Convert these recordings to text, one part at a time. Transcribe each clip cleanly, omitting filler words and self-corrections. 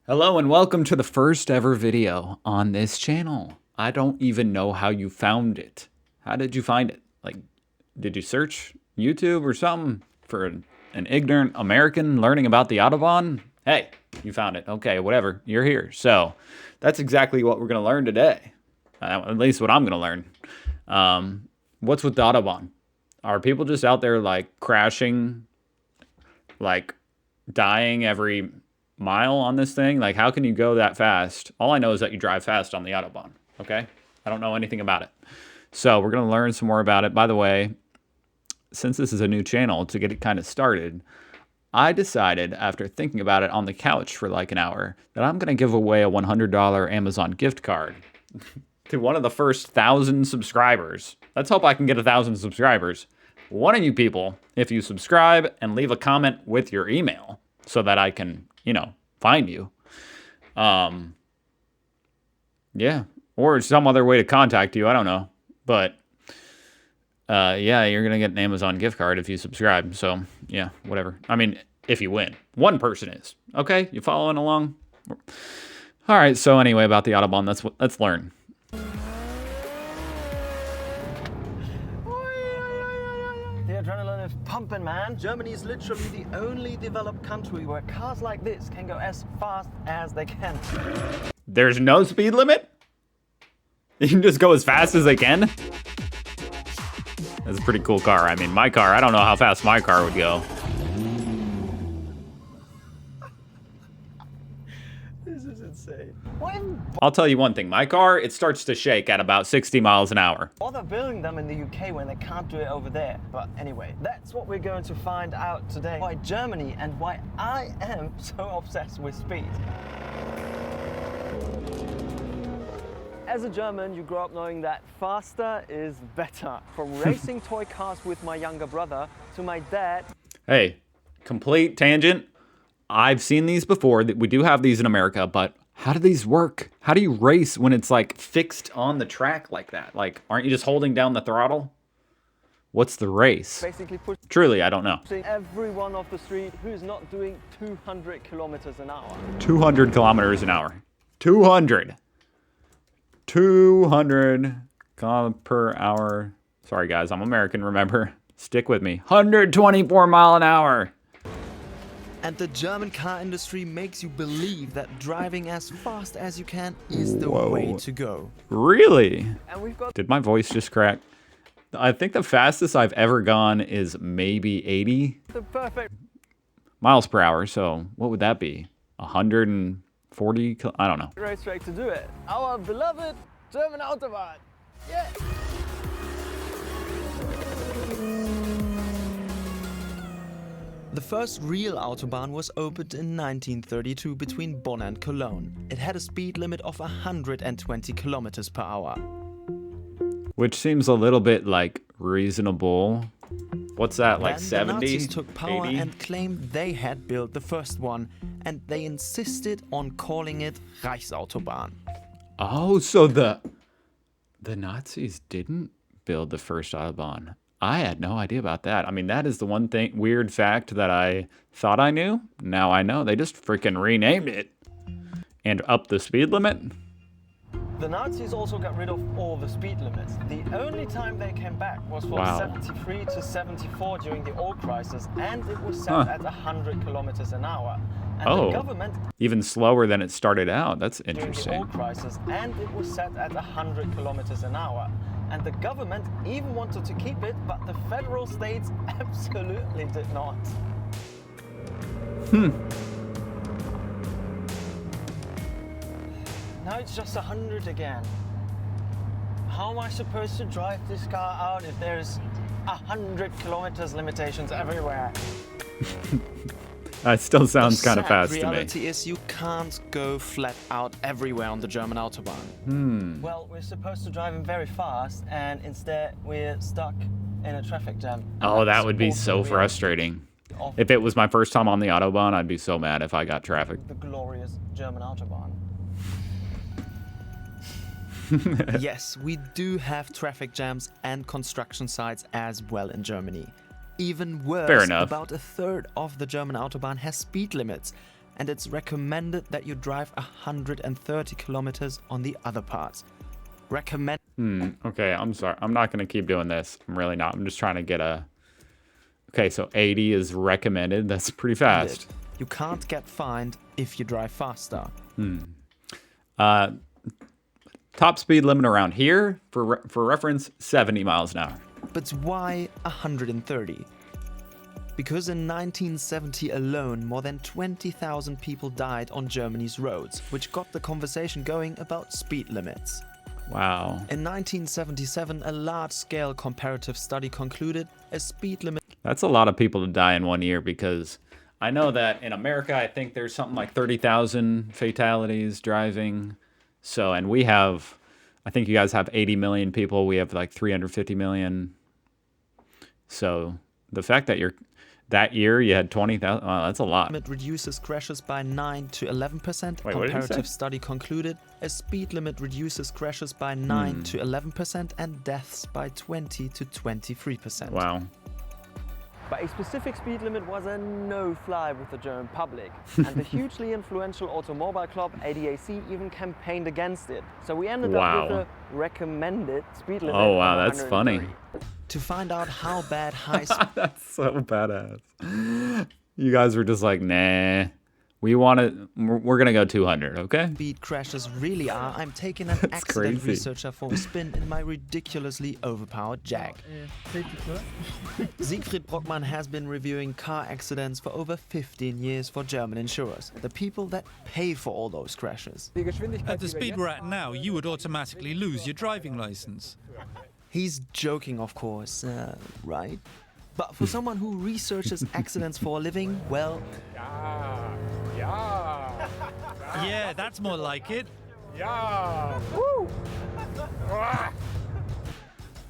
Hello and welcome to the first ever video on this channel. I don't even know how you found it. How did you find it? Like, did you search YouTube or something for an ignorant American learning about the Autobahn? Hey, you found it. Okay, whatever. You're here. So that's exactly what we're going to learn today. At least what I'm going to learn. What's with the Autobahn? Are people just out there like crashing, like dying every mile on this thing? Like, how can you go that fast? All I know is that you drive fast on the Autobahn, okay? I don't know anything about it. So we're going to learn some more about it. By the way, since this is a new channel, to get it kind of started, I decided after thinking about it on the couch for like an hour that I'm going to give away a $100 Amazon gift card to one of the first 1,000 subscribers. Let's hope I can get 1,000 subscribers. One of you people, if you subscribe and leave a comment with your email so that I can, you know, find you. Yeah, or some other way to contact you. I don't know. But yeah, you're going to get an Amazon gift card if you subscribe. So yeah, whatever. I mean, if you win. One person is. Okay, you following along? All right, so anyway, about the Autobahn, let's learn. The adrenaline is pumping, man. Germany is literally the only developed country where cars like this can go as fast as they can. There's no speed limit? You can just go as fast as they can? That's a pretty cool car. I mean, my car, I don't know how fast my car would go. This is insane. I'll tell you one thing. My car, it starts to shake at about 60 miles an hour. Or they're building them in the UK when they can't do it over there. But anyway, that's what we're going to find out today. Why Germany and why I am so obsessed with speed. As a German, you grow up knowing that faster is better. From racing toy cars with my younger brother to my dad. Hey, complete tangent. I've seen these before. We do have these in America, but how do these work? How do you race when it's like fixed on the track like that? Like, aren't you just holding down the throttle? What's the race? Basically Truly, I don't know. Everyone off the street who's not doing 200 kilometers an hour. 200 kilometers an hour. 200 km per hour. Sorry, guys, I'm American, remember? Stick with me. 124 mile an hour. And the German car industry makes you believe that driving as fast as you can is the way to go. Really? And we've got Did my voice just crack? I think the fastest I've ever gone is maybe 80 the perfect miles per hour. So what would that be? 140? I don't know. racetrack to do it. Our beloved German Autobahn. Yeah. The first real Autobahn was opened in 1932 between Bonn and Cologne. It had a speed limit of 120 kilometers per hour. Which seems a little bit like reasonable. What's that, like 70s? The Nazis took power 80? and claimed they had built the first one, and they insisted on calling it Reichsautobahn. Oh, so the Nazis didn't build the first Autobahn. I had no idea about that. I mean, that is the one thing, weird fact that I thought I knew. Now I know. They just freaking renamed it and upped the speed limit. The Nazis also got rid of all the speed limits. The only time they came back was from 73 to 74 during the oil crisis, and it was set at 100 kilometers an hour. And the government, even slower than it started out. That's during the interesting. oil crisis, and it was set at 100 kilometers an hour. And the government even wanted to keep it, but the federal states absolutely did not. Now it's just 100 again. How am I supposed to drive this car out if there's 100 kilometers limitations everywhere? That still sounds kind of fast to me. The reality is you can't go flat out everywhere on the German Autobahn. Well, we're supposed to drive very fast, and instead we're stuck in a traffic jam. Oh, that would be so frustrating. If it was my first time on the Autobahn, I'd be so mad if I got traffic. The glorious German Autobahn. Yes, we do have traffic jams and construction sites as well in Germany. Even worse, Fair enough. about a third of the German Autobahn has speed limits. and it's recommended that you drive 130 kilometers on the other parts. Recommend. Okay, I'm sorry. I'm not going to keep doing this. I'm really not. I'm just trying to get a... Okay, so 80 is recommended. That's pretty fast. You can't get fined if you drive faster. Top speed limit around here, for reference, 70 miles an hour. But why 130? Because in 1970 alone, more than 20,000 people died on Germany's roads, which got the conversation going about speed limits. Wow. In 1977, a large-scale comparative study concluded a speed limit... That's a lot of people to die in 1 year, because I know that in America, I think there's something like 30,000 fatalities driving. So, and we have, I think you guys have 80 million people. We have like 350 million. So the fact that that year you had 20,000, wow, that's a lot. It reduces crashes by 9 to 11%. Wait, what did he say? Comparative study concluded a speed limit reduces crashes by 9 to 11% and deaths by 20 to 23%. Wow. But a specific speed limit was a no-fly with the German public. And the hugely influential automobile club ADAC even campaigned against it. So we ended up with a recommended speed limit. Oh wow, that's funny. To find out how bad high speed... That's so badass. You guys were just like, nah. We're going to go 200, okay? Speed crashes really are. I'm taking an accident researcher for a spin in my ridiculously overpowered Jag. Siegfried Brockmann has been reviewing car accidents for over 15 years for German insurers, the people that pay for all those crashes. At the speed we're at now, you would automatically lose your driving license. He's joking, of course, right? But for someone who researches accidents for a living, well... Yeah, that's more like it.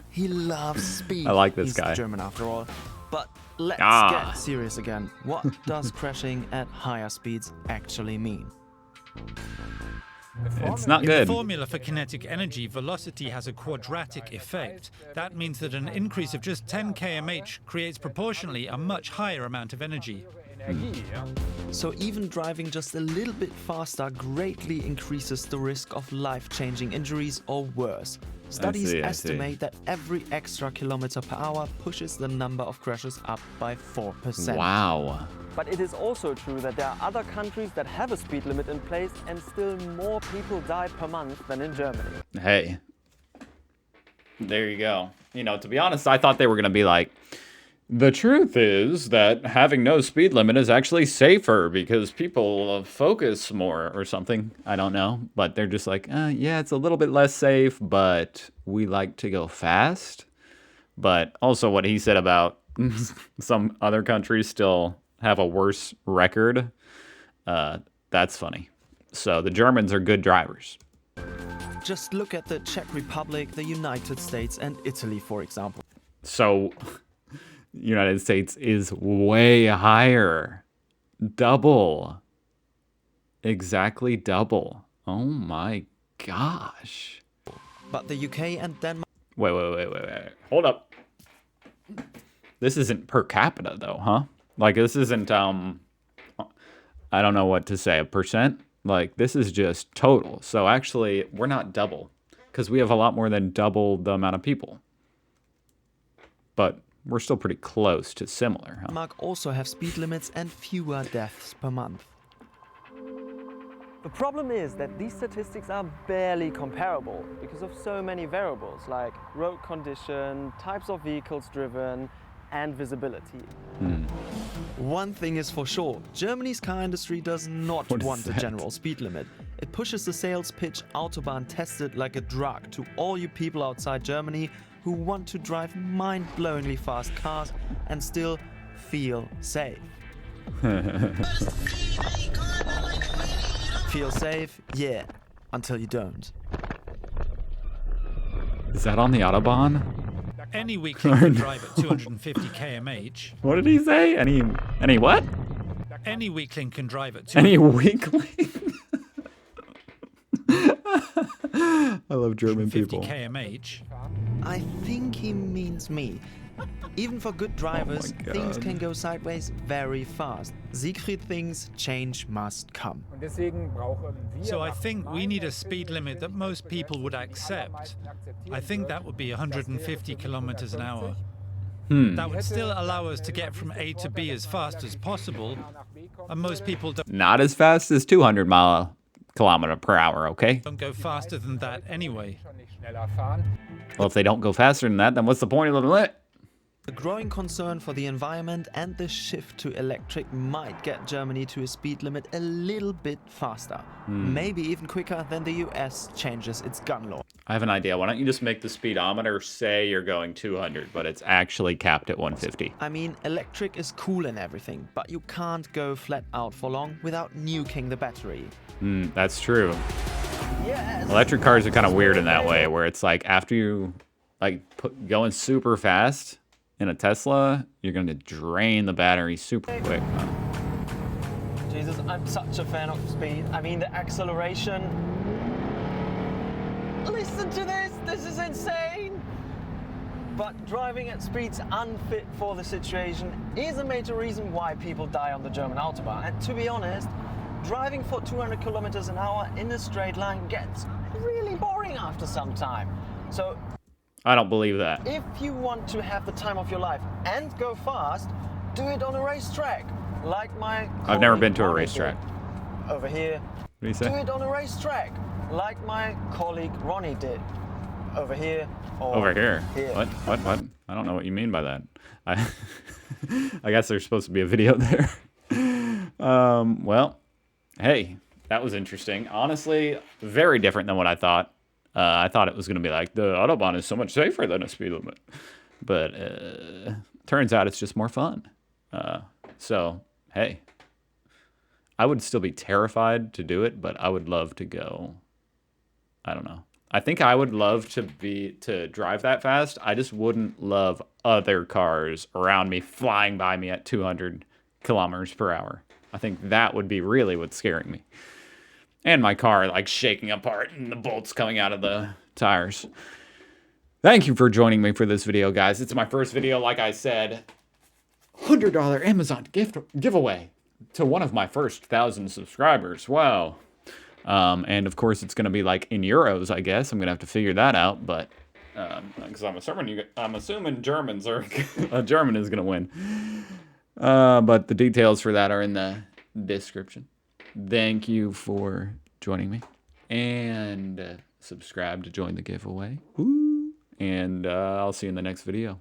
He loves speed. I like this He's guy. German after all. But let's get serious again. What does crashing at higher speeds actually mean? It's not In good. the formula for kinetic energy, velocity has a quadratic effect. That means that an increase of just 10 km/h creates proportionally a much higher amount of energy. So even driving just a little bit faster greatly increases the risk of life-changing injuries or worse. Studies estimate that every extra kilometer per hour pushes the number of crashes up by 4%. Wow. But it is also true that there are other countries that have a speed limit in place and still more people die per month than in Germany. Hey, there you go. You know, to be honest, I thought they were going to be like, the truth is that having no speed limit is actually safer because people focus more or something. I don't know. But they're just like, yeah, it's a little bit less safe, but we like to go fast. But also what he said about some other countries still have a worse record. That's funny. So the Germans are good drivers. Just look at the Czech Republic, the United States, and Italy, for example. So United States is way higher. Double. Exactly double. Oh my gosh. But the UK and Denmark... Wait. Hold up. This isn't per capita though, huh? Like this isn't, I don't know what to say, a percent? Like this is just total. So actually we're not double because we have a lot more than double the amount of people. But we're still pretty close to similar, huh? Denmark also have speed limits and fewer deaths per month. The problem is that these statistics are barely comparable because of so many variables like road condition, types of vehicles driven, and visibility. One thing is for sure, Germany's car industry does not want a general speed limit. It pushes the sales pitch Autobahn tested like a drug to all you people outside Germany who want to drive mind-blowingly fast cars and still feel safe. Feel safe? Yeah, until you don't. Is that on the Autobahn? Any weakling can drive at 250 km/h. What did he say? Any what? Any weakling can drive at Any weakling? I love German 250 people. km/h. I think he means me. Even for good drivers, God. things can go sideways very fast. Siegfried thinks change must come. So I think we need a speed limit that most people would accept. I think that would be 150 kilometers an hour. That would still allow us to get from A to B as fast as possible, and most people Not as fast as 200 kilometer per hour, okay? don't go faster than that anyway. Well, if they don't go faster than that, then what's the point of the limit? The growing concern for the environment and the shift to electric might get Germany to a speed limit a little bit faster. Maybe even quicker than the US changes its gun law. I have an idea. Why don't you just make the speedometer say you're going 200, but it's actually capped at 150? I mean, electric is cool and everything, but you can't go flat out for long without nuking the battery. That's true. Yes. Electric cars are kind of weird in that way, where it's like after you going super fast in a Tesla, you're going to drain the battery super quick. Jesus, I'm such a fan of speed. I mean, the acceleration. Listen to this! This is insane! But driving at speeds unfit for the situation is a major reason why people die on the German Autobahn. And to be honest, driving for 200 kilometers an hour in a straight line gets really boring after some time. So I don't believe that. if you want to have the time of your life and go fast, do it on a racetrack. Like my I've never colleague been to a Ronnie racetrack. did. Over here. What do you Do say? it on a racetrack. Like my colleague Ronnie did. Over here. Or Over here. Here. What? I don't know what you mean by that. I guess there's supposed to be a video there. Well, hey, that was interesting. Honestly, very different than what I thought. I thought it was going to be like, the Autobahn is so much safer than a speed limit. But turns out it's just more fun. So, hey, I would still be terrified to do it, but I would love to go. I don't know. I think I would love to drive that fast. I just wouldn't love other cars around me flying by me at 200 kilometers per hour. I think that would be really what's scaring me. And my car like shaking apart and the bolts coming out of the tires. Thank you for joining me for this video, guys. It's my first video, like I said. $100 Amazon giveaway to one of my first 1,000 subscribers. Wow. And of course, it's going to be like in euros, I guess. I'm going to have to figure that out. But because I'm assuming Germans are a German is going to win. But the details for that are in the description. Thank you for joining me, and subscribe to join the giveaway. Ooh. And I'll see you in the next video.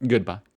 Goodbye.